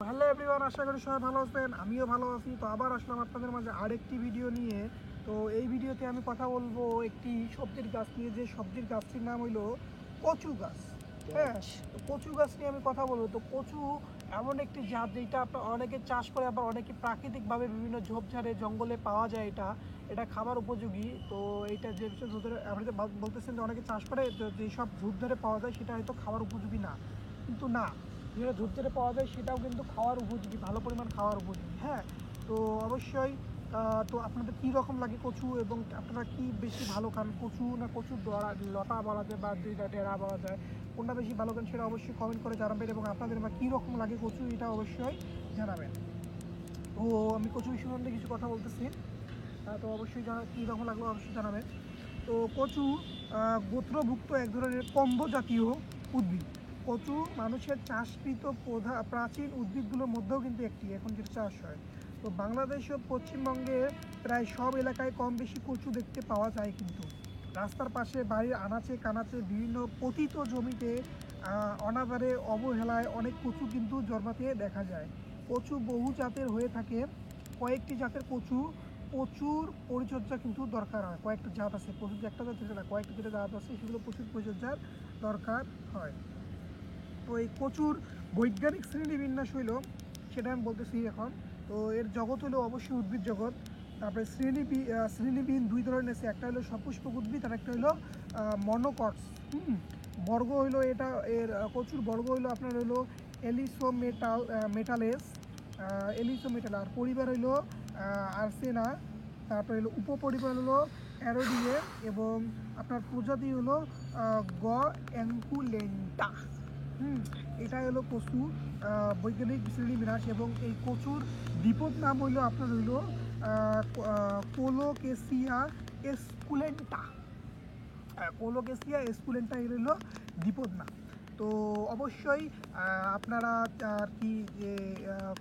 Hello everyone, আশা করি সবাই ভালো আছেন। আমিও ভালো আছি। তো আবার আসলাম আপনাদের মাঝে আরেকটি ভিডিও নিয়ে। তো এই ভিডিওতে আমি কথা বলবো একটি সবজির গাছ নিয়ে, যে সবজির গাছটির নাম হইলো কচু গাছ। হ্যাঁ, তো কচু গাছ নিয়ে আমি কথা বলবো। তো কচু এমন একটি জাত যেটা আপনার অনেকে চাষ করে, আবার অনেকে প্রাকৃতিকভাবে বিভিন্ন ঝোপঝাড়ে জঙ্গলে পাওয়া যায়। এটা খাবার উপযোগী। তো এইটা যে ঝোপঝাড়ে আপনি যে বলতেছেন যে অনেকে চাষ করে, যেসব ঝোপঝাড়ে পাওয়া যায় সেটা হয়তো খাবার উপযোগী না, কিন্তু না, যেটা ঝোপঝাড়ে পাওয়া যায় সেটাও কিন্তু খাওয়ার উপযোগী, ভালো পরিমাণ খাওয়ার উপযোগী। হ্যাঁ, তো অবশ্যই তো আপনাদের কী রকম লাগে কচু, এবং আপনারা কি বেশি ভালো খান, কচু না কচুর লতা বলা যায় বা যেটা ডেরা বলা যায়, কোনটা বেশি ভালো খান সেটা অবশ্যই কমেন্ট করে জানাবেন, এবং আপনাদের বা কী রকম লাগে কচু এটা অবশ্যই জানাবেন। তো আমি কচু সম্বন্ধে কিছু কথা বলতেছি। তো অবশ্যই কী রকম লাগলো অবশ্যই জানাবেন। তো কচু গোত্রভুক্ত এক ধরনের কম্ব জাতীয় উদ্ভিদ। কচু মানুষের চাষকৃত প্রাচীন উদ্ভিদগুলোর মধ্যেও কিন্তু একটি, এখন যেটা চাষ হয়। তো বাংলাদেশ ও পশ্চিমবঙ্গের প্রায় সব এলাকায় কম বেশি কচু দেখতে পাওয়া যায়। কিন্তু রাস্তার পাশে, বাড়ির আনাচে কানাচে, বিভিন্ন পতিত জমিতে অনাবারে অবহেলায় অনেক কচু কিন্তু জন্মাতে দেখা যায়। কচু বহু জাতের হয়ে থাকে। কয়েকটি জাতের কচু প্রচুর পরিচর্যা কিন্তু দরকার হয়। কয়েকটা জাত আছে, প্রচুর যে একটা জাত সেটা না, কয়েকটা যেটা জাত আছে সেগুলো প্রচুর পরিচর্যার দরকার হয়। তো এই কচুর বৈজ্ঞানিক শ্রেণীবিন্যাস হইল, সেটা আমি বলতেছি এখন। তো এর জগৎ হলো অবশ্যই উদ্ভিদ জগৎ। তারপরে শ্রেণীবিহীন দুই ধরনের আছে, একটা হলো সপুষ্পক উদ্ভিদ আর একটা হলো মনোকটস। বর্গ হইলো এটা, এর কচুর বর্গ হইলো আপনার হইলো মেটালেস, এলিসোমেটাল। আর পরিবার হইলো আর্সেনা। তারপরে হলো উপপরিবার হলো অ্যারোডিয়ে, এবং আপনার প্রজাতি হলো গ অ্যাঙ্কুলেন্টা। এটা হলো কচুর বৈজ্ঞানিক শ্রেণীবিন্যাস। এবং এই কচুর দ্বিপদ নাম হইলো আপনার হইলো কোলোকেসিয়া এসকুলেন্টা। কোলোকেসিয়া এসকুলেন্টা এর হইলো দ্বিপদ নাম। তো অবশ্যই আপনারা আর কি যে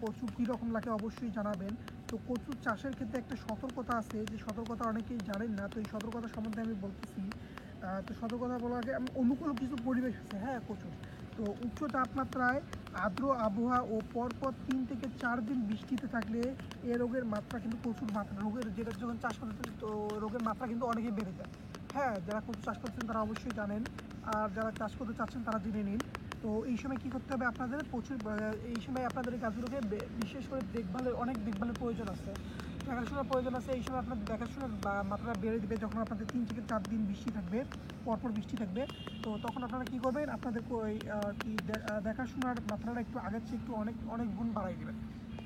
কচু কীরকম লাগে অবশ্যই জানাবেন। তো কচুর চাষের ক্ষেত্রে একটা সতর্কতা আছে, যে সতর্কতা অনেকেই জানেন না। তো এই সতর্কতা সম্বন্ধে আমি বলতেছি। তো সতর্কতা বলার আগে অনুকূল কিছু পরিবেশ আছে। হ্যাঁ, কচুর তো উচ্চ তাপমাত্রায়, আর্দ্র আবহাওয়া ও পরপর 3 থেকে 4 দিন বৃষ্টিতে থাকলে এ রোগের মাত্রা কিন্তু প্রচুর মাত্রা, রোগের যেটা যখন চাষ করতে, তো রোগের মাত্রা কিন্তু অনেকই বেড়ে যায়। হ্যাঁ, যারা কচু চাষ করছেন তারা অবশ্যই জানেন, আর যারা চাষ করতে চাচ্ছেন তারা জেনে নিন। তো এই সময় কী করতে হবে আপনাদের, এই সময় আপনাদের এই গাছগুলোকে বিশেষ করে অনেক দেখভালের প্রয়োজন আছে, দেখাশোনার প্রয়োজন আছে। এই সময় আপনাদের দেখাশোনার মাত্রাটা বেড়ে দেবে যখন আপনাদের 3 থেকে 4 দিন বৃষ্টি থাকবে, পরপর বৃষ্টি থাকবে। তো তখন আপনারা কী করবেন, আপনাদের দেখাশোনার মাত্রাটা একটু আগের চেয়ে একটু অনেক অনেক গুণ বাড়াই দেবেন।